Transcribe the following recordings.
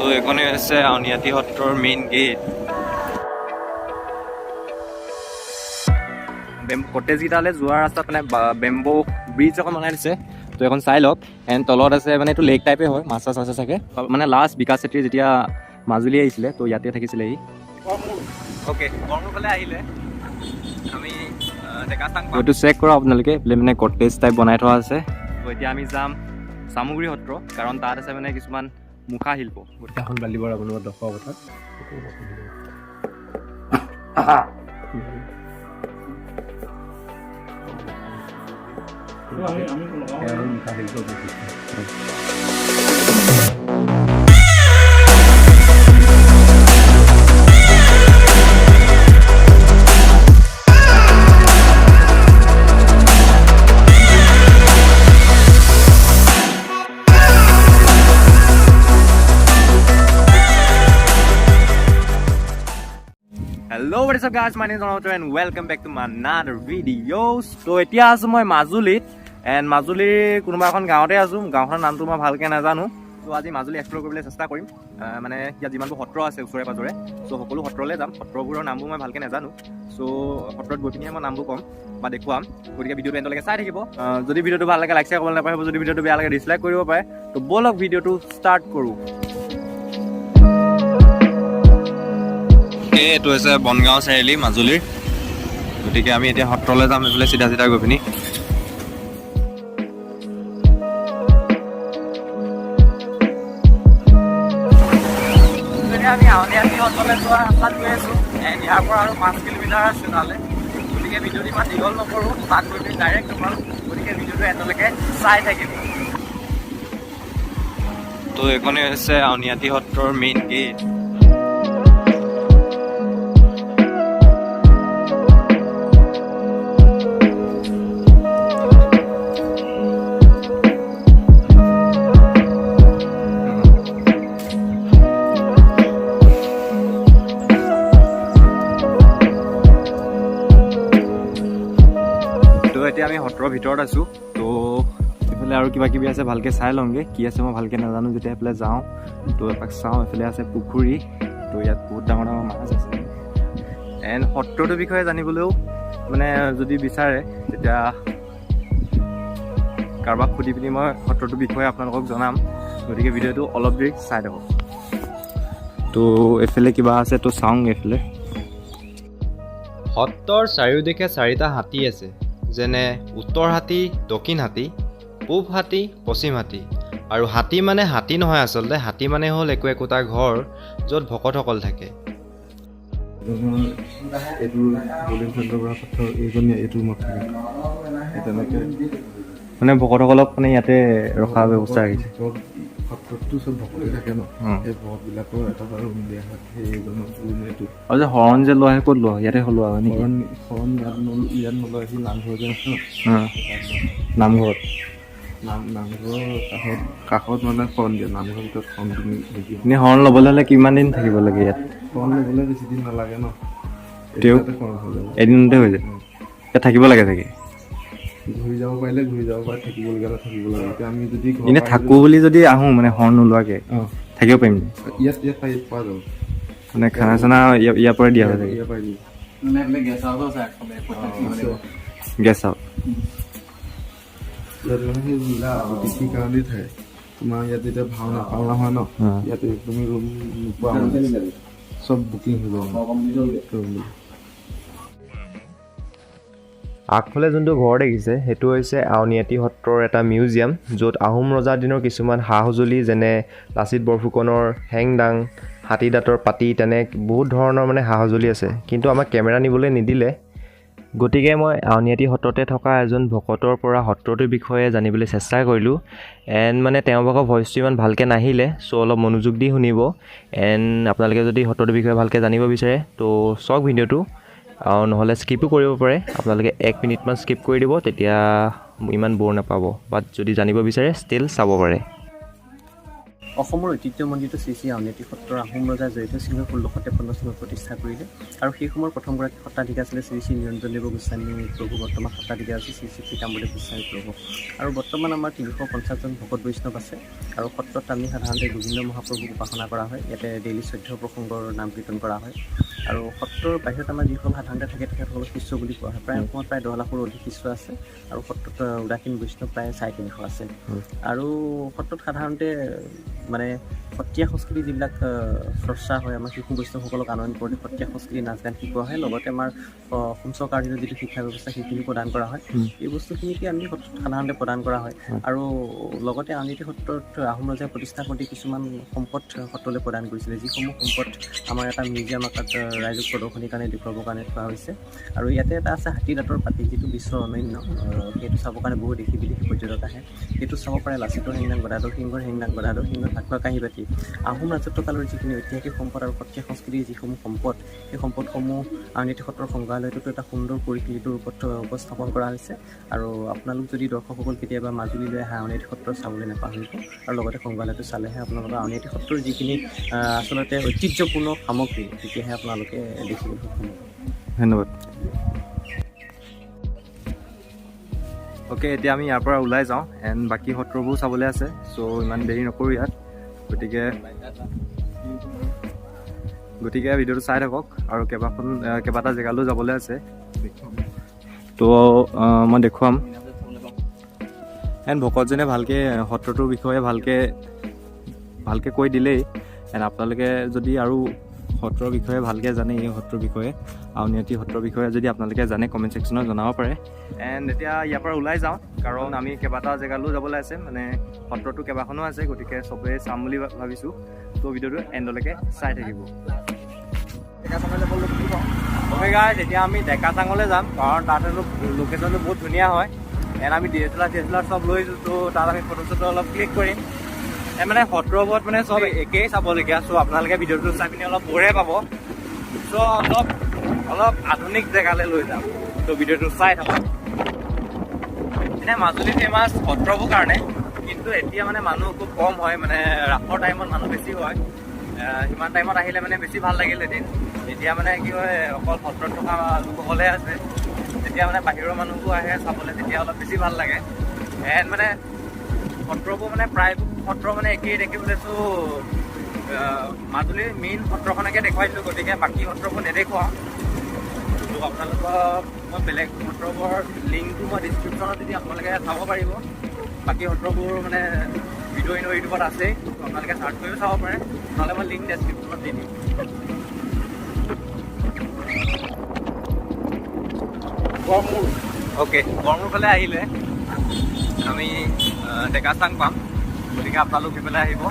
তো এইখনে হৈছে আউনীআটী সত্ৰৰ মেইন গেট। কটেজকেইটালৈ যোৱা ৰাস্তাত মানে বেম্বো ব্ৰিজ এখন বনাই দিছে। তো এখন চাই লওক। এণ্ড তলত আছে মানে এইটো লেক টাইপে হয়, মাছ চাছ আছে চাগে। মানে লাষ্ট বিকাশ চেত্ৰী যেতিয়া মাজুলী আহিছিলে তো ইয়াতে থাকিছিলে ই। অ'কে, গড়মূৰ ফালে আহিলে আমি এইটো চেক কৰক আপোনালোকে। মানে কটেজ টাইপ বনাই থোৱা আছে। তো এতিয়া আমি যাম চামগুৰি সত্ৰ, কাৰণ তাত আছে মানে কিছুমান মুখা শিল্প। এখন বালিবৰ আপোনাৰ দখৰ কথা মুখা শিল্প Hello, what is up guys, my name is Ronaldo and welcome back to my another videos. So এতিয়া আছো মই মাজুলীত, এণ্ড মাজুলীৰ কোনোবা এখন গাঁৱতে আছো। গাঁওখনৰ নামটো মই ভালকৈ নাজানো। ত' আজি মাজুলী এক্সপ্ল'ৰ কৰিবলৈ চেষ্টা কৰিম। মানে ইয়াত যিমানবোৰ সত্ৰ আছে ওচৰে পাজৰে, চ' সকলো সত্ৰলৈ যাম। সত্ৰবোৰৰ নামবোৰ মই ভালকৈ নাজানো, চ' সত্ৰত গৈ পিনিহে মই নামবোৰ ক'ম বা দেখুৱাম। গতিকে ভিডিঅ'টো এণ্ডলৈকে চাই থাকিব। যদি ভিডিঅ'টো ভাল লাগে লাইক শ্বেয়াৰ কৰিবলৈ নাপাহৰিব, যদি ভিডিঅ'টো বেয়া লাগে ডিছলাইক কৰিব পাৰে। ত' ব'লক ভিডিঅ'টো ষ্টাৰ্ট কৰোঁ। এইটো হৈছে বনগাঁও চাৰিআলি মাজুলীৰ। গতিকে আমি এতিয়া সত্ৰলৈ যাম এইফালে চিধা চিধা গৈ পিনি। আমি আউনীআটী সত্ৰলৈ যোৱা ৰাস্তাত গৈ আছোঁ। ইয়াৰ পৰা আৰু 5 কিলোমিটাৰ আছে তালৈ। গতিকে ভিডিঅ'টো ইমান দীঘল নকৰোঁ, তাত গৈ পিনি ডাইৰেক্ট তোমাৰ। গতিকে ভিডিঅ'টো এণ্ডলৈকে চাই থাকিম। তো এইখনে হৈছে আউনীআটী সত্ৰৰ মেইন গেট। এতিয়া আমি সত্ৰৰ ভিতৰত আছোঁ। তো এইফালে আৰু কিবা কিবি আছে, ভালকৈ চাই লওঁগৈ কি আছে। মই ভালকৈ নাজানো, যেতিয়া এইফালে যাওঁ তো এপাক চাওঁ। এইফালে আছে পুখুৰী, তো ইয়াত বহুত ডাঙৰ ডাঙৰ মাছ আছে। এণ্ড সত্ৰটোৰ বিষয়ে জানিবলৈও মানে যদি বিচাৰে তেতিয়া কাৰোবাক সুধি পিনি মই সত্ৰটোৰ বিষয়ে আপোনালোকক জনাম। গতিকে ভিডিঅ'টো অলপ দেৰি চাই থাকক। তো এইফালে কিবা আছে, তো চাওঁ এইফালে। সত্ৰৰ চাৰিওদিশে 4টা হাতী আছে, যেনে উত্তৰ হাতী, দক্ষিণ হাতী, পূব হাতী, পশ্চিম হাতী। আৰু হাতী মানে হাতী নহয়, আচলতে হাতী মানে হ'ল একোটা ঘৰ য'ত ভকতসকল থাকে। মানে ভকতসকলক মানে ইয়াতে ৰখা ব্যৱস্থা ৰাখিছে। সত্ৰতটো চব ভকতে থাকে ন, সেই ভকতবিলাকৰ এটা ৰুম দিয়া হয়। সেইজনটো আৰু যে শৰণ যে লোৱা হয়, ক'ত লোৱা হয়? ইয়াতে লোৱা হয় নেকি? শৰণ ইয়াত নলয়, সি নামঘৰ যে আছে নামঘৰত নামঘৰৰ কাষত মানে শৰণ দিয়ে। নামঘৰৰ ভিতৰত শৰণ তুমি দেখি এনেই শৰণ ল'বলৈ হ'লে কিমান দিন থাকিব লাগে ইয়াত? শৰণ ল'বলৈ বেছি দিন নালাগে ন, শৰণ হৈ যাব, এদিনতে হৈ যায়। ইয়াত থাকিব লাগে চাগে। ঘূৰি যাব পাৰিলে ঘূৰি যাব পাৰে, থাকিবলগীয়া থাকিব লাগে। এতিয়া আমি যদি এনেই থাকোঁ বুলি যদি আহোঁ মানে শৰণ নোলোৱাকৈ থাকিব পাৰিম ইয়াত পোৱা যাব। মানে খানা চানা ইয়াৰ পৰাই দিয়া হয় চাগে। ইয়াৰ পৰাই গেষ্ট হাউচ ইয়াত মানে সেই অতিথিৰ কাৰণেই থাকে। তোমাৰ ইয়াত যেতিয়া ভাওনা হয় ন, ইয়াত তুমি ৰুম নোপোৱা, চব বুকিং হৈ যাব। আগফালে যোনটো ঘৰ দেখিছে সেইটো হৈছে আউনীআটী সত্ৰৰ এটা মিউজিয়াম, য'ত আহোম ৰজাৰ দিনৰ কিছুমান সা সঁজুলি যেনে লাচিত বৰফুকনৰ হেংদাং, হাতী দাঁতৰ পাতি, তেনে বহুত ধৰণৰ মানে সা সঁজুলি আছে। কিন্তু আমাক কেমেৰা নিবলৈ নিদিলে। গতিকে মই আউনীআটী সত্ৰতে থকা এজন ভকতৰ পৰা সত্ৰটোৰ বিষয়ে জানিবলৈ চেষ্টা কৰিলোঁ। এণ্ড মানে তেওঁলোকৰ ভইচটো ইমান ভালকৈ নাহিলে, চ' অলপ মনোযোগ দি শুনিব। এণ্ড আপোনালোকে যদি সত্ৰটোৰ বিষয়ে ভালকৈ জানিব বিচাৰে তো চাওক ভিডিঅ'টো, আৰু নহ'লে স্কিপো কৰিব পাৰে। আপোনালোকে 1 মিনিটমান স্কিপ কৰি দিব, তেতিয়া ইমান ব'ৰ নাপাব। বাট যদি জানিব বিচাৰে ষ্টিল চাব পাৰে। অসমৰ ঐতিহ্যমণ্ডিত শ্ৰী শ্ৰী আউনীআটী সত্ৰৰ আহোম ৰজা জয়ধ্বজ সিংহই 1653 চনত প্ৰতিষ্ঠা কৰিলে আৰু সেই সময়ৰ প্ৰথমগৰাকী সত্ৰাধিকাৰ আছিলে শ্ৰী শ্ৰী নিৰঞ্জনদেৱ গোস্বামী প্ৰভু। বৰ্তমান সত্ৰাধিকাৰ আছে শ্ৰী শ্ৰী পীতাম্বৰদেৱ গোস্বামী প্ৰভু। আৰু বৰ্তমান আমাৰ 350জন ভকত বৈষ্ণৱ আছে আৰু সত্ৰত আমি সাধাৰণতে গোবিন্দ মহাপ্ৰভুক উপাসনা কৰা হয়। ইয়াতে ডেইলি 14 প্ৰসংগৰ নাম কীৰ্তন কৰা হয় আৰু সত্ৰৰ বাহিৰত আমাৰ যিসকল সাধাৰণতে থাকে তেখেতসকলক শিষ্য বুলি কোৱা হয়। প্ৰায় অসমত প্ৰায় 10 লাখৰো অধিক শিষ্য আছে আৰু সত্ৰত উদাসীন বৈষ্ণৱ প্ৰায় 350 আছে। আৰু সত্ৰত সাধাৰণতে মানে সত্ৰীয়া সংস্কৃতি যিবিলাক চৰ্চা হয়, আমাৰ শিশু বৈষ্ণৱসকলক আনয়ন কৰি সত্ৰীয়া সংস্কৃতি নাচ গান শিকোৱা হয়। লগতে আমাৰ অসম চৰকাৰৰ যিটো শিক্ষা ব্যৱস্থা সেইখিনি প্ৰদান কৰা হয়। এই বস্তুখিনিকে আমি সত্ৰত সাধাৰণতে প্ৰদান কৰা হয়। আৰু লগতে আউনীআটী সত্ৰত আহোম ৰজাই প্ৰতিষ্ঠা কৰি কিছুমান সম্পদ সত্ৰলৈ প্ৰদান কৰিছিলে, যিসমূহ সম্পদ আমাৰ এটা মিউজিয়াম আকাৰত ৰাইজক প্ৰদৰ্শনীৰ কাৰণে দেখুৱাবৰ কাৰণে থোৱা হৈছে। আৰু ইয়াতে এটা আছে হাতী দাঁতৰ পাতি, যিটো বিশ্বৰ অনন্য। সেইটো চাবৰ কাৰণে বহু দেশী বিদেশী পৰ্যটক আহে। সেইটো চাব পাৰে লাচিতৰ হেংদাং, গদাধৰ সিংহৰ হেংদাং, গদাধৰ সিংহৰ ফাকুৱা কাঁহী বাতি, আহোম ৰাজত্বকালৰ যিখিনি ঐতিহাসিক সম্পদ আৰু সত্ৰীয়া সংস্কৃতিৰ যিসমূহ সম্পদ, সেই সম্পদসমূহ আউনীআটী সত্ৰৰ সংগ্ৰহালয়টোতো এটা সুন্দৰ পৰিশীলিত ৰূপত উপস্থাপন কৰা হৈছে। আৰু আপোনালোক যদি দৰ্শকসকল কেতিয়াবা মাজুলীলৈ আহে আউনীআটী সত্ৰ চাবলৈ নাপাহৰিব। আৰু লগতে সংগ্ৰহালয়টো চালেহে আপোনালোকৰ আউনীআটী সত্ৰৰ যিখিনি আচলতে ঐতিহ্যপূৰ্ণ সামগ্ৰী, তেতিয়াহে আপোনালোকে দেখিবলৈ সক্ষম হ'ব। ধন্যবাদ। অ'কে, এতিয়া আমি ইয়াৰ পৰা ওলাই যাওঁ এণ্ড বাকী সত্ৰবোৰ চাবলৈ আছে। চ' ইমান দেৰি নকৰোঁ ইয়াত, গতিকে ভিডিঅ'টো চাই থাকক আৰু কেইবাটা জেগালৈও যাবলৈ আছে। তো মই দেখুৱাম এণ্ড ভকতজনে ভালকৈ সত্ৰটোৰ বিষয়ে ভালকৈ কৈ দিলেই। এণ্ড আপোনালোকে যদি আৰু সত্ৰৰ বিষয়ে ভালকৈ জানে, এই সত্ৰৰ বিষয়ে আউনীআটী সত্ৰৰ বিষয়ে যদি আপোনালোকে জানে কমেণ্ট ছেকশ্যনত জনাব পাৰে। এণ্ড এতিয়া ইয়াৰ পৰা ওলাই যাওঁ, কাৰণ আমি কেইবাটা জেগালৈও যাবলৈ আছে, মানে সত্ৰটো কেইবাখনো আছে, গতিকে চবেই চাম বুলি ভাবিছোঁ। ত' ভিডিঅ'টো এণ্ডলৈকে চাই থাকিব। অ'কে গাইজ, এতিয়া আমি ডেকাচাঙলৈ যাম, কাৰণ তাত লোকেশ্যনটো বহুত ধুনীয়া হয়। এণ্ড আমি DSLR চব লৈ আহিছোঁ, ত' তাত আমি ফটো চটো অলপ ক্লিক কৰিম। মানে সত্ৰবোৰত মানে চব একেই চাবলগীয়া। চ' আপোনালোকে ভিডিঅ'টো চাই পিনি অলপ ব'ৰহে পাব। চ' অলপ আধুনিক জেগালৈ লৈ যাম, ত' ভিডিঅ'টো চাই থাকক। এনে মাজুলী ফেমাছ সত্ৰবোৰ কাৰণে, কিন্তু এতিয়া মানে মানুহ খুব কম হয়, মানে ৰাসৰ টাইমত মানুহ বেছি হয়। সিমান টাইমত আহিলে মানে বেছি ভাল লাগিল এদিন। এতিয়া মানে কি হয়, অকল সত্ৰত থকা লোকসকলে আছে, তেতিয়া মানে বাহিৰৰ মানুহবোৰ আহে চাবলৈ, তেতিয়া অলপ বেছি ভাল লাগে। এণ্ড মানে সত্ৰবোৰ মানে প্ৰায়বোৰ সত্ৰ মানে একেই দেখিবলৈ। চ' মাজুলীৰ মেইন সত্ৰখনকে দেখুৱাই দিলোঁ, গতিকে বাকী সত্ৰবোৰ নেদেখুৱাওঁ। ত' আপোনালোকক মই বেলেগ সত্ৰবোৰৰ লিংকটো মই ডিছক্ৰিপশ্যনত যদি আপোনালোকে চাব পাৰিব। বাকী সত্ৰবোৰ মানে ভিডিঅ' ইউটিউবত আছেই, ত' আপোনালোকে চাৰ্চ কৰিও চাব পাৰে, নহ'লে মই লিংক ডেছক্ৰিপশ্যনত দি দিম। গড়মূৰ, অ'কে, গড়মূৰ ফালে আহিলে আমি ডেকাচাং পাম, গতিকে আপোনালোক সেইফালে আহিব।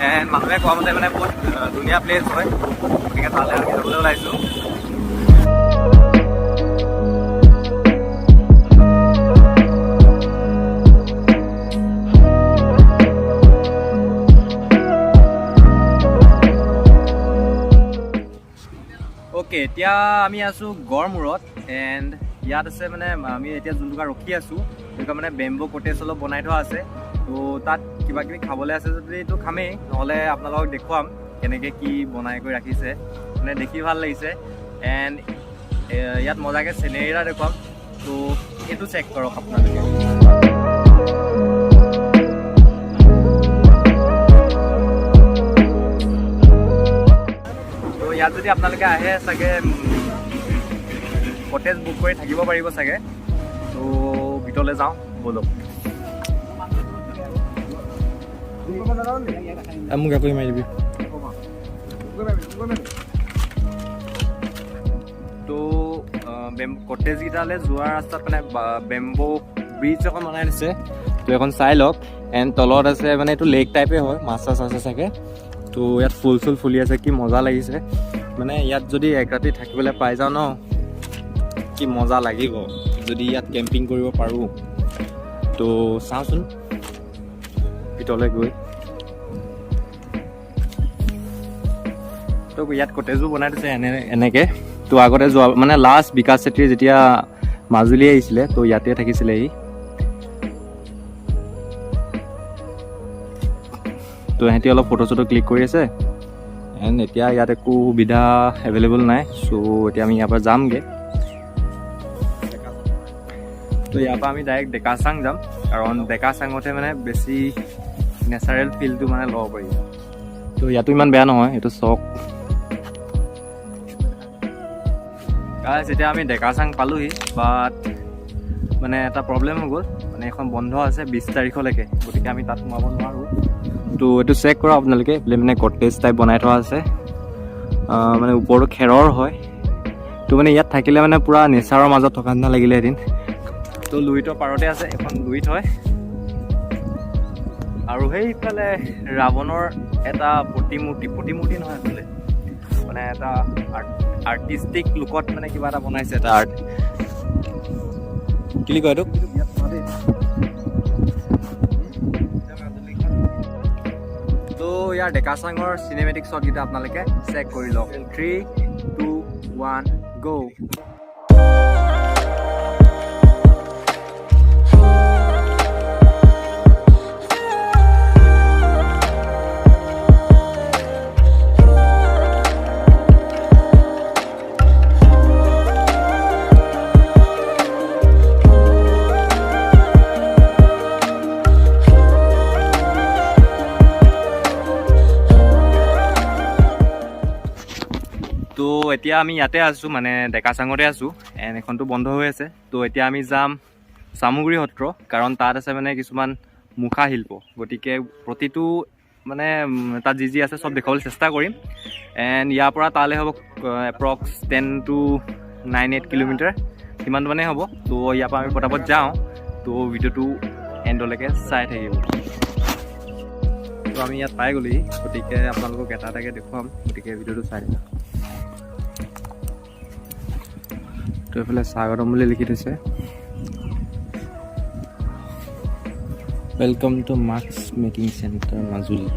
এণ্ড মানুহে কোৱা মতে মানে বহুত ধুনীয়া প্লেচ হয়, গতিকে তালৈ আমি যাবলৈ ওলাইছোঁ। অ'কে, এতিয়া আমি আছোঁ গড়মূৰত। এণ্ড ইয়াত আছে মানে আমি এতিয়া যোনটুকা ৰখি আছোঁ, সেইটো মানে বেম্বো কটেজ অলপ বনাই থোৱা আছে। ত' তাত কিবা কিবি খাবলৈ আছে যদিতো খামেই, নহ'লে আপোনালোকক দেখুৱাম কেনেকৈ কি বনাই কৰি ৰাখিছে, মানে দেখি ভাল লাগিছে। এণ্ড ইয়াত মজাকৈ চিনেৰী এটা দেখুৱাম, ত' সেইটো চেক কৰক আপোনালোকে। ত' ইয়াত যদি আপোনালোকে আহে চাগে কটেজ বুক কৰি থাকিব পাৰিব চাগে। ত' ভিতৰলৈ যাওঁ ব'লক। মোক আকৌ মাৰি দিবি। তো কটেজকেইটালৈ যোৱাৰ ৰাস্তাত মানে বেম্বো ব্ৰিজ এখন বনাই দিছে, তো এখন চাই লওক। এণ্ড তলত আছে মানে এইটো লেক টাইপে হয়, মাছ চাছ আছে চাগে। তো ইয়াত ফুল চুল ফুলি আছে, কি মজা লাগিছে। মানে ইয়াত যদি এক ৰাতি থাকিবলৈ পাই যাওঁ ন, কি মজা লাগিব যদি ইয়াত কেম্পিং কৰিব পাৰোঁ। তো চাওঁচোন ভিতৰলৈ গৈ। তো ইয়াত কটেজবোৰ বনাই দিছে এনেকৈ। তো আগতে যোৱা মানে লাষ্ট বিকাশ চেত্ৰী যেতিয়া মাজুলী আহিছিলে, তো ইয়াতে থাকিছিলে সি। তো সিহঁতি অলপ ফটো চটো ক্লিক কৰি আছে এণ্ড এতিয়া ইয়াত একো সুবিধা এভেইলেবল নাই চ' এতিয়া আমি ইয়াৰ পৰা যামগৈ তো ইয়াৰ পৰা আমি ডাইৰেক্ট ডেকাচাং যাম কাৰণ ডেকাচাঙতে মানে বেছি নেচাৰেল ফিলটো মানে ল'ব পাৰি তো ইয়াতো ইমান বেয়া নহয় এইটো চক গাইজ এতিয়া আমি ডেকাচাং পালোহি বাট মানে এটা প্ৰব্লেম হৈ গ'ল মানে এখন বন্ধ আছে 20 তাৰিখলৈকে গতিকে আমি তাত সোমাব নোৱাৰোঁ তো এইটো চেক কৰক আপোনালোকে এইফালে মানে কটেজ টাইপ বনাই থোৱা আছে মানে ওপৰটো খেৰৰ হয় তো মানে ইয়াত থাকিলে মানে পূৰা নেচাৰৰ মাজত থকা নিচিনা লাগিলে এদিন তো লুইতৰ পাৰতে আছে এখন লুইত হয় আৰু সেইফালে ৰাৱণৰ এটা প্ৰতিমূৰ্তি নহয় আছিলে মানে এটা আৰ্টিষ্টিক লুকত মানে কিবা এটা বনাইছে এটা আৰ্ট কি কয় এইটো তো ইয়াৰ ডেকাচাঙৰ চিনেমেটিক শ্বটকেইটা আপোনালোকে চেক কৰি লওক 3, 2, 1 গো তো এতিয়া আমি ইয়াতে আছোঁ মানে ডেকাচাঙতে আছোঁ এণ্ড এখনটো বন্ধ হৈ আছে তো এতিয়া আমি যাম চামগুৰি সত্ৰ কাৰণ তাত আছে মানে কিছুমান মুখা শিল্প গতিকে প্ৰতিটো মানে তাত যি আছে চব দেখাবলৈ চেষ্টা কৰিম এণ্ড ইয়াৰ পৰা তালৈ হ'ব এপ্ৰক্স 10 to 9-8 কিলোমিটাৰ সিমানটো মানে হ'ব তো ইয়াৰ পৰা আমি পটাপট যাওঁ তো ভিডিঅ'টো এণ্ডলৈকে চাই থাকিব তো আমি ইয়াত পাই গ'লোহি গতিকে আপোনালোকক এটা এটাকৈ দেখুৱাম গতিকে ভিডিঅ'টো চাই দিম তো এইফালে স্বাগতম বুলি লিখি থৈছে welcome to mask making centre Majuli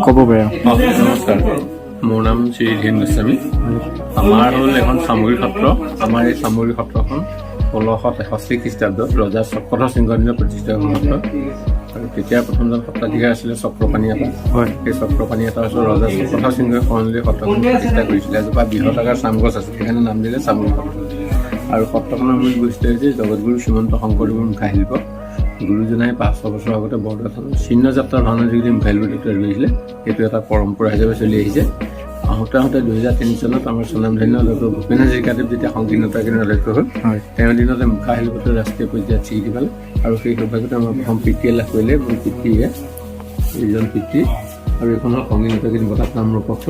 ক'ব পাৰে নমস্কাৰ মোৰ নাম শ্ৰী ধীৰেন গোস্বামী আমাৰ হ'ল এখন চামগুৰি সত্ৰ আমাৰ এই চামগুৰি সত্ৰখন 1663 খ্ৰীষ্টাব্দত ৰজা চক্ৰধৰ সিংহৰ দিনত প্ৰতিষ্ঠা হোৱা সত্ৰ আৰু তেতিয়া প্ৰথমজন সত্ৰাধিকাৰ আছিলে চক্ৰপাণি এটা হয় সেই চক্ৰপাণি এটা হৈছে ৰজা চক্ৰধৰ সিংহই কৰ্ণলৈ সত্ৰখন প্ৰতিষ্ঠা কৰিছিলে এজোপা বৃহৎ আকাৰ চামগছ আছে সেইকাৰণে নাম দিলে চামগুৰি সত্ৰ আৰু সত্ৰখনৰ মূল বৈশিষ্ট্য হৈছে জগতগুৰু শ্ৰীমন্ত শংকৰদেৱৰ মুখা শিল্প গুৰুজনাই 500 বছৰ আগতে বৰদোৱা থানত চিহ্ন যাত্ৰাৰ ভাওনাৰ যোগেদি মুখা শিল্পটো তৈয়াৰ কৰিছিলে সেইটো এটা পৰম্পৰা হিচাপে চলি আহিছে আহোঁতে 2003 চনত আমাৰ স্বনামধন্য ডক্টৰ ভূপেন হাজৰিকাদেৱ যেতিয়া সংকীৰ্ণতা কেন্দ্ৰৰ অধ্যক্ষ হ'ল তেওঁৰ দিনতে মুখা শিল্পটো ৰাষ্ট্ৰীয় পৰ্যায়ত স্বীকৃতি পালে আৰু সেই সৌভাগ্যতে আমাৰ প্ৰথম পিতৃয়ে লাভ কৰিলে মোৰ পিতৃয়ে এইজন পিতৃ আৰু এইখন হ'ল সংকীৰ্ণতা কেন্দ্ৰ বঁটা তাম্ৰপত্ৰ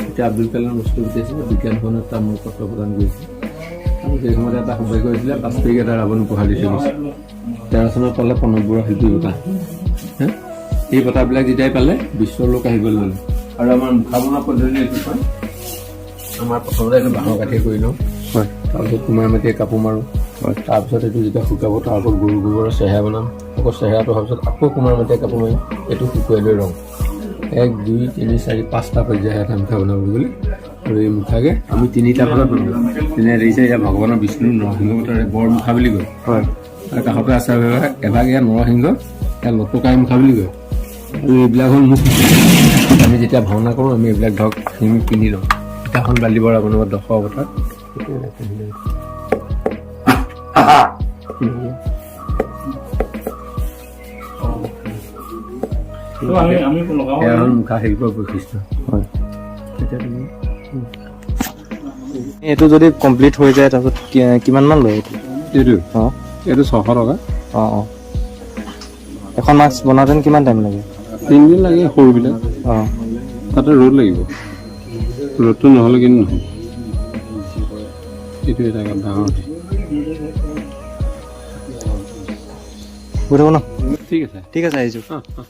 এতিয়া আব্দুল কালাম বস্তু বিচাৰিছিলে বিজ্ঞান ভৱনত তাম্ৰপত্ৰ প্ৰদান কৰিছিল আৰু সেই সময়তে এটা সৌভাগ্য হৈছিলে 5 তাৰিখে এটা ৰাৱণ উপহাৰ দি থৈ গৈছে 13 চনত পালে প্ৰণৱ বৰুৱা শিল্পী বঁটা এই বঁটাবিলাক যেতিয়াই পালে বিশ্বৰ লোক আহিবলৈ ল'লে আৰু আমাৰ মুখা বনোৱা পদ্ধতি এইটো হয় আমাৰ প্ৰথমতে এইটো বাঁহৰ কাঠিয়ে কৰি লওঁ হয় তাৰপিছত কুমাৰ মাটিয়ে কাপোৰ মাৰোঁ হয় তাৰপিছত এইটো যেতিয়া শুকাব তাৰ ওপৰত গৰু গোবৰৰ চেহেৰা বনাম আকৌ চেহেৰাটো হোৱাৰ পিছত আকৌ কুমাৰ মাটিয়ে কাপোৰ মাৰিম এইটো শুকুৱাই লৈ ৰং 1, 2, 3, 4, 5টা পৰ্যায়ত এটা মুখা বনাবলৈ গ'লে আৰু এই মুখাকে আমি 3টা ভাগত বনাওঁ যেনে দেখিছে এতিয়া ভগৱানৰ বিষ্ণু নৰসিংহৰ বৰ মুখা বুলি কয় হয় তাৰ কাষতে আছে এভাগ ইয়াত নৰসিংহ ইয়াত লটকাই মুখা বুলি কয় আৰু এইবিলাক হ'ল মুখ আমি যেতিয়া ভাওনা কৰোঁ আমি এইবিলাক ধৰক শিঙি পিন্ধি লওঁ ইটাখন বালি বৰা বনোৱা 10 অৱতাৰ এয়া হ'ল মুখা শিল্পৰ বৈশিষ্ট্য হয় এইটো যদি কমপ্লিট হৈ যায় তাৰপিছত কিমানমান লয় এইটো এইটো 600 টকা এখন মাছ বনাওঁতে কিমান টাইম লাগে? 3 দিন লাগে সৰুবিলাক। অঁ তাতে ৰ'দ লাগিব, ৰ'দটো নহ'লে কিন্তু নহয়। এইটো এটা ডাঙৰ গৈ থাকোঁ ন? ঠিক আছে। ঠিক আছে আহিছোঁ। অঁ অঁ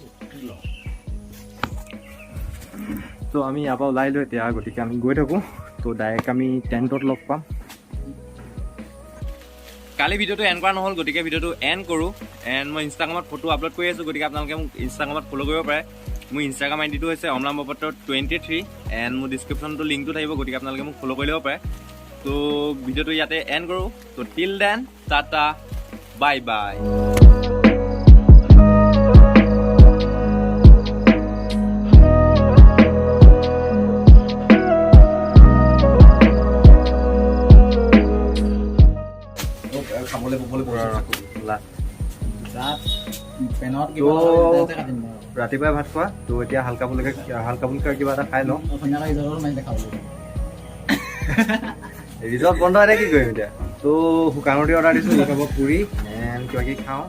তো আমি ইয়াৰ পৰা ওলাই দিলোঁ এতিয়া, গতিকে আমি গৈ থাকোঁ। তো ডাইৰেক্ট আমি টেণ্টত লগ পাম। কালি ভিডিঅ'টো এণ্ড কৰা নহ'ল, গতিকে ভিডিঅ'টো এণ্ড কৰোঁ। এণ্ড মই ইনষ্টাগ্ৰামত ফটো আপলোড কৰি আছোঁ, গতিকে আপোনালোকে মোক ইনষ্টাগ্ৰামত ফ'ল' কৰিব পাৰে। মোৰ ইনষ্টাগ্ৰাম আইডিটো হৈছে অমলাম বৰপাত্ৰ 23 এণ্ড মোৰ ডিছক্ৰিপশ্যনটো লিংকটো থাকিব, গতিকে আপোনালোকে মোক ফ'ল' কৰি ল'ব পাৰে। তো ভিডিঅ'টো ইয়াতে এণ্ড কৰোঁ। তো till then tata bye bye. ৰাতিপুৱাই ভাত খোৱা, তো এতিয়া হালকা ফুলকা কিবা এটা খাই লওঁ। ৰিজৰ্ট বন্ধ এতিয়া কি কৰিম এতিয়া? তো শুকান ৰুটি অৰ্ডাৰ দিছোঁ, পুৰি এণ্ড কিবা কিবি খাওঁ।